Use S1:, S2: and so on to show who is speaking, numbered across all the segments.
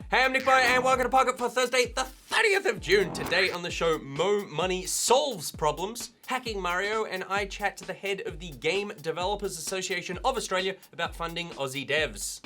S1: Hey, I'm Nick Boy, and welcome to Pocket for Thursday, the 30th of June. Today on the show, Mo Money solves problems, hacking Mario, and I chat to the head of the Game Developers Association of Australia about funding Aussie devs.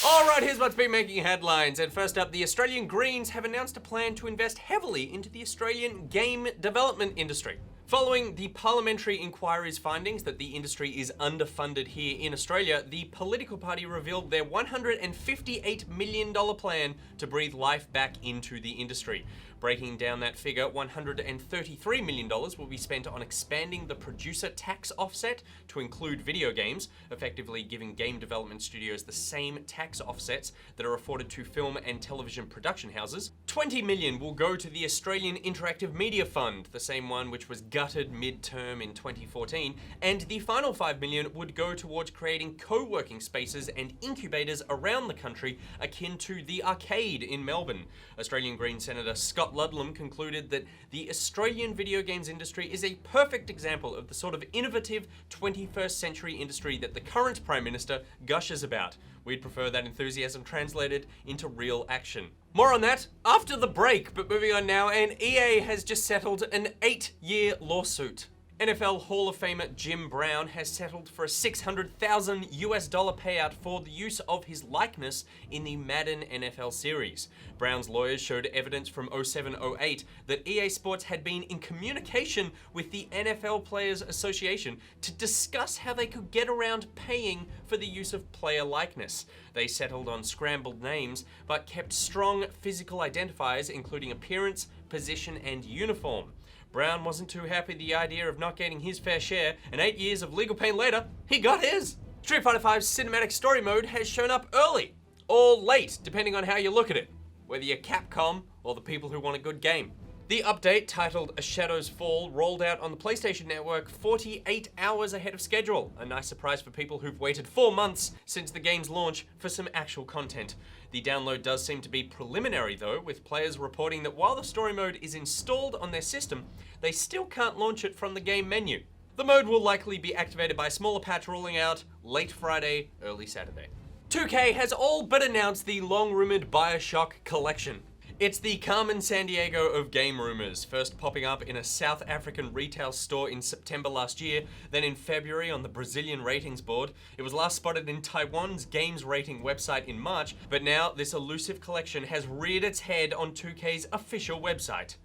S1: Alright, here's what's been making headlines. And first up, the Australian Greens have announced a plan to invest heavily into the Australian game development industry. Following the parliamentary inquiry's findings that the industry is underfunded here in Australia, the political party revealed their $158 million plan to breathe life back into the industry. Breaking down that figure, $133 million will be spent on expanding the producer tax offset to include video games, effectively giving game development studios the same tax offsets that are afforded to film and television production houses. $20 million will go to the Australian Interactive Media Fund, the same one which was gutted mid-term in 2014, and the final $5 million would go towards creating co-working spaces and incubators around the country akin to the Arcade in Melbourne. Australian Greens Senator Scott Ludlam concluded that the Australian video games industry is a perfect example of the sort of innovative 21st century industry that the current Prime Minister gushes about. We'd prefer that enthusiasm translated into real action. More on that after the break, but moving on now, and EA has just settled an 8-year lawsuit. NFL Hall of Famer Jim Brown has settled for a $600,000 payout for the use of his likeness in the Madden NFL series. Brown's lawyers showed evidence from 07-08 that EA Sports had been in communication with the NFL Players Association to discuss how they could get around paying for the use of player likeness. They settled on scrambled names, but kept strong physical identifiers including appearance, position, and uniform. Brown wasn't too happy with the idea of not getting his fair share, and 8 years of legal pain later, he got his. Street Fighter V's cinematic story mode has shown up early, or late, depending on how you look at it, whether you're Capcom or the people who want a good game. The update, titled A Shadow's Fall, rolled out on the PlayStation Network 48 hours ahead of schedule. A nice surprise for people who've waited 4 months since the game's launch for some actual content. The download does seem to be preliminary though, with players reporting that while the story mode is installed on their system, they still can't launch it from the game menu. The mode will likely be activated by a smaller patch rolling out late Friday, early Saturday. 2K has all but announced the long-rumored BioShock collection. It's the Carmen Sandiego of game rumors, first popping up in a South African retail store in September last year, then in February on the Brazilian ratings board. It was last spotted in Taiwan's games rating website in March, but now this elusive collection has reared its head on 2K's official website.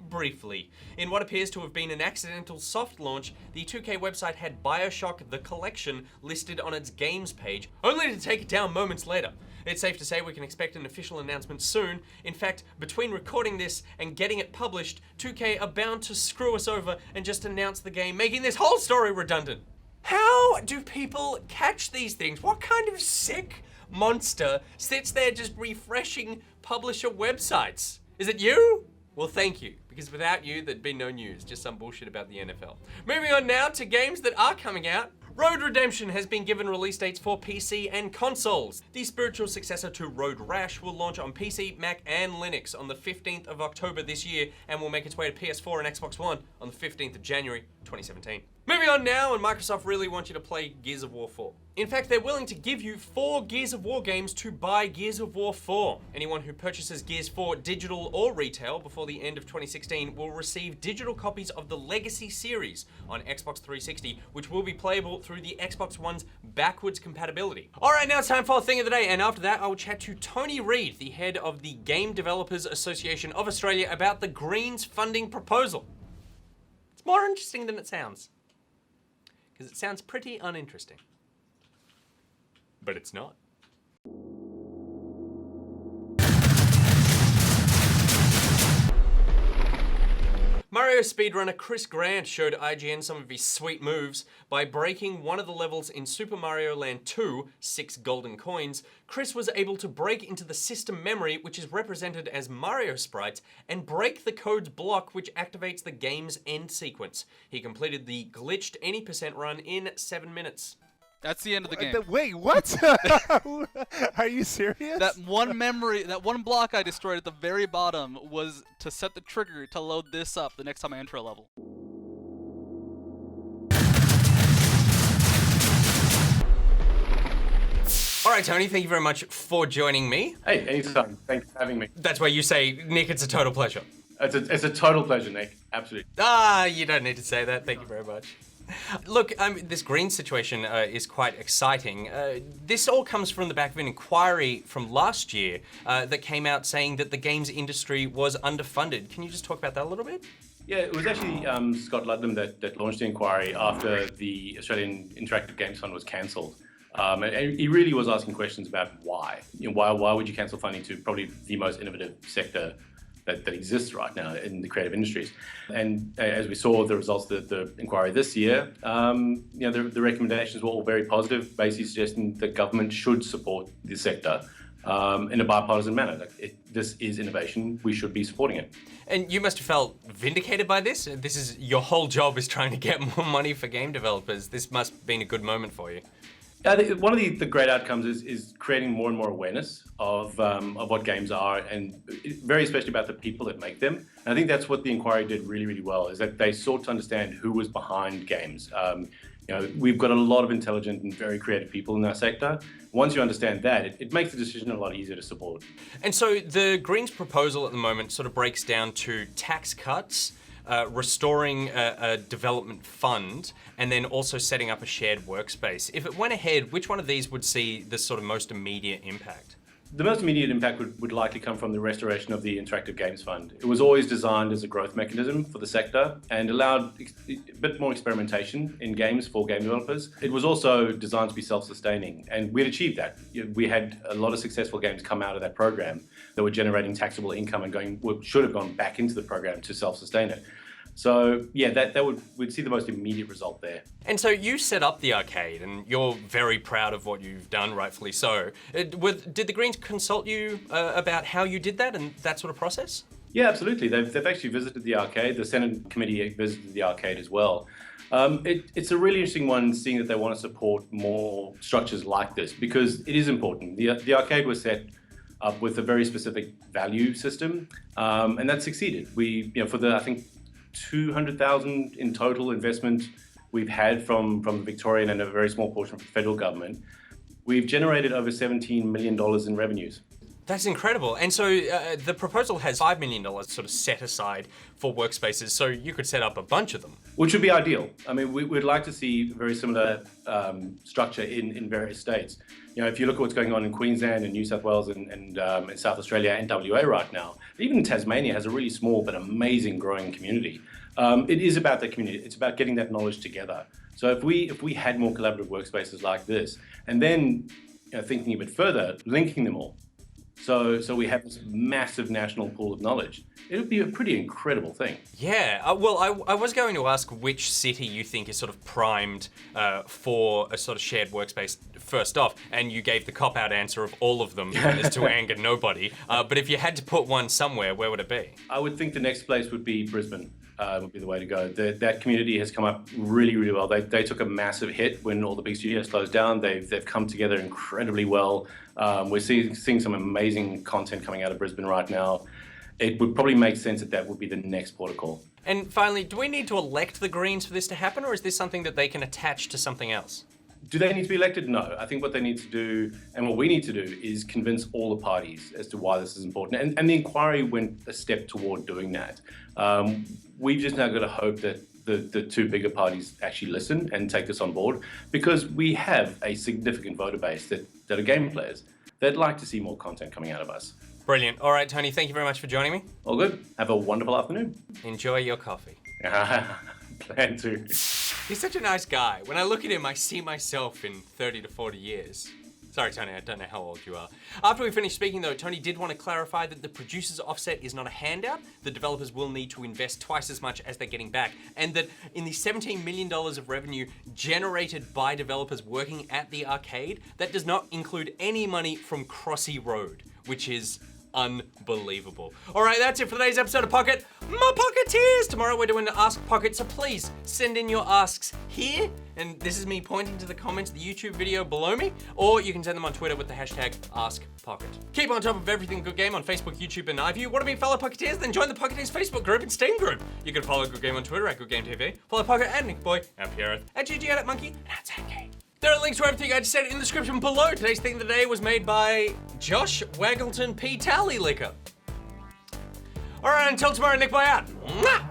S1: Briefly, in what appears to have been an accidental soft launch, the 2K website had BioShock The Collection listed on its games page, only to take it down moments later. It's safe to say we can expect an official announcement soon. In fact, between recording this and getting it published, 2K are bound to screw us over and just announce the game, making this whole story redundant. How do people catch these things? What kind of sick monster sits there just refreshing publisher websites? Is it you? Well, thank you, because without you, there'd be no news, just some bullshit about the NFL. Moving on now to games that are coming out. Road Redemption has been given release dates for PC and consoles. The spiritual successor to Road Rash will launch on PC, Mac, and Linux on the 15th of October this year, and will make its way to PS4 and Xbox One on the 15th of January 2017. Moving on now, and Microsoft really wants you to play Gears of War 4. In fact, they're willing to give you 4 Gears of War games to buy Gears of War 4. Anyone who purchases Gears 4 digital or retail before the end of 2016 will receive digital copies of the Legacy series on Xbox 360, which will be playable through the Xbox One's backwards compatibility. Alright, now it's time for our thing of the day, and after that I will chat to Tony Reid, the head of the Game Developers Association of Australia, about the Greens funding proposal. It's more interesting than it sounds, because it sounds pretty uninteresting. But it's not. Mario speedrunner Chris Grant showed IGN some of his sweet moves. By breaking one of the levels in Super Mario Land 2, 6 golden coins, Chris was able to break into the system memory, which is represented as Mario sprites, and break the code's block, which activates the game's end sequence. He completed the glitched any % run in 7 minutes.
S2: That's the end of the game.
S3: Wait, what? Are you serious?
S2: That one block I destroyed at the very bottom was to set the trigger to load this up the next time I enter a level.
S1: All right, Tony, thank you very much for joining me.
S4: Hey, anytime. Thanks for having me.
S1: That's why you say, Nick, it's a total pleasure.
S4: It's a total pleasure, Nick. Absolutely.
S1: You don't need to say that. Thank you very much. Look, this green situation is quite exciting. This all comes from the back of an inquiry from last year that came out saying that the games industry was underfunded. Can you just talk about that a little bit?
S4: Yeah, it was actually Scott Ludlam that launched the inquiry after the Australian Interactive Games Fund was cancelled. And he really was asking questions about why. Why would you cancel funding to probably the most innovative sector that exists right now in the creative industries? And as we saw the results of the inquiry this year, the recommendations were all very positive, basically suggesting that government should support the sector in a bipartisan manner. This is innovation. We should be supporting it.
S1: And you must have felt vindicated by this. This is your whole job is trying to get more money for game developers. This must have been a good moment for you.
S4: I think one of the great outcomes is creating more and more awareness of what games are, and very especially about the people that make them. And I think that's what the inquiry did really, really well, is that they sought to understand who was behind games. We've got a lot of intelligent and very creative people in our sector. Once you understand that, it makes the decision a lot easier to support.
S1: And so the Greens proposal at the moment sort of breaks down to tax cuts, restoring a development fund, and then also setting up a shared workspace. If it went ahead, which one of these would see the sort of most immediate impact?
S4: The most immediate impact would likely come from the restoration of the Interactive Games Fund. It was always designed as a growth mechanism for the sector and allowed a bit more experimentation in games for game developers. It was also designed to be self-sustaining, and we'd achieved that. We had a lot of successful games come out of that program that were generating taxable income and should have gone back into the program to self-sustain it. So yeah, we'd see the most immediate result there.
S1: And so you set up the arcade, and you're very proud of what you've done, rightfully so. Did the Greens consult you about how you did that and that sort of process?
S4: Yeah, absolutely. They've actually visited the arcade. The Senate committee visited the arcade as well. It's a really interesting one, seeing that they want to support more structures like this, because it is important. The arcade was set up with a very specific value system, and that succeeded. For the, I think, 200,000 in total investment we've had from the Victorian and a very small portion from the federal government, we've generated over $17 million in revenues.
S1: That's incredible. And so the proposal has $5 million sort of set aside for workspaces, so you could set up a bunch of them.
S4: Which would be ideal. I mean, we'd like to see very similar structure in various states. If you look at what's going on in Queensland and New South Wales and South Australia and WA right now, even Tasmania has a really small but amazing growing community. It is about that community. It's about getting that knowledge together. So if we had more collaborative workspaces like this, and then thinking a bit further, linking them all, so we have this massive national pool of knowledge, it would be a pretty incredible thing.
S1: Yeah, well, I was going to ask which city you think is sort of primed for a sort of shared workspace first off, and you gave the cop-out answer of all of them as to anger nobody. But if you had to put one somewhere, where would it be?
S4: I would think the next place would be Brisbane. Would be the way to go. That community has come up really, really well. They took a massive hit when all the big studios closed down. They've come together incredibly well. We're seeing some amazing content coming out of Brisbane right now. It would probably make sense that would be the next port of call.
S1: And finally, do we need to elect the Greens for this to happen, or is this something that they can attach to something else?
S4: Do they need to be elected? No. I think what they need to do, and what we need to do, is convince all the parties as to why this is important. And the inquiry went a step toward doing that. We've just now got to hope that the two bigger parties actually listen and take this on board, because we have a significant voter base that are game players. They'd like to see more content coming out of us.
S1: Brilliant. All right, Tony, thank you very much for joining me.
S4: All good. Have a wonderful afternoon.
S1: Enjoy your coffee.
S4: Plan to.
S1: He's such a nice guy. When I look at him, I see myself in 30 to 40 years. Sorry, Tony, I don't know how old you are. After we finish speaking, though, Tony did want to clarify that the producer's offset is not a handout. The developers will need to invest twice as much as they're getting back. And that in the $17 million of revenue generated by developers working at the arcade, that does not include any money from Crossy Road, which is unbelievable. All right, that's it for today's episode of Pocket. My Pocketeers! Tomorrow we're doing the Ask Pocket, so please send in your asks here. And this is me pointing to the comments of the YouTube video below me, or you can send them on Twitter with the hashtag AskPocket. Keep on top of everything Good Game on Facebook, YouTube, and iView. Want to be fellow Pocketeers? Then join the Pocketeers Facebook group and Steam group. You can follow Good Game on Twitter at Good Game TV, follow Pocket and Nick Boy, at Pierre, at GG@Monkey, and at ZK. There are links to everything I just said in the description below. Today's thing of the day was made by Josh Waggleton P. Tally Liquor. Alright, until tomorrow, Nick, bye out. Mwah!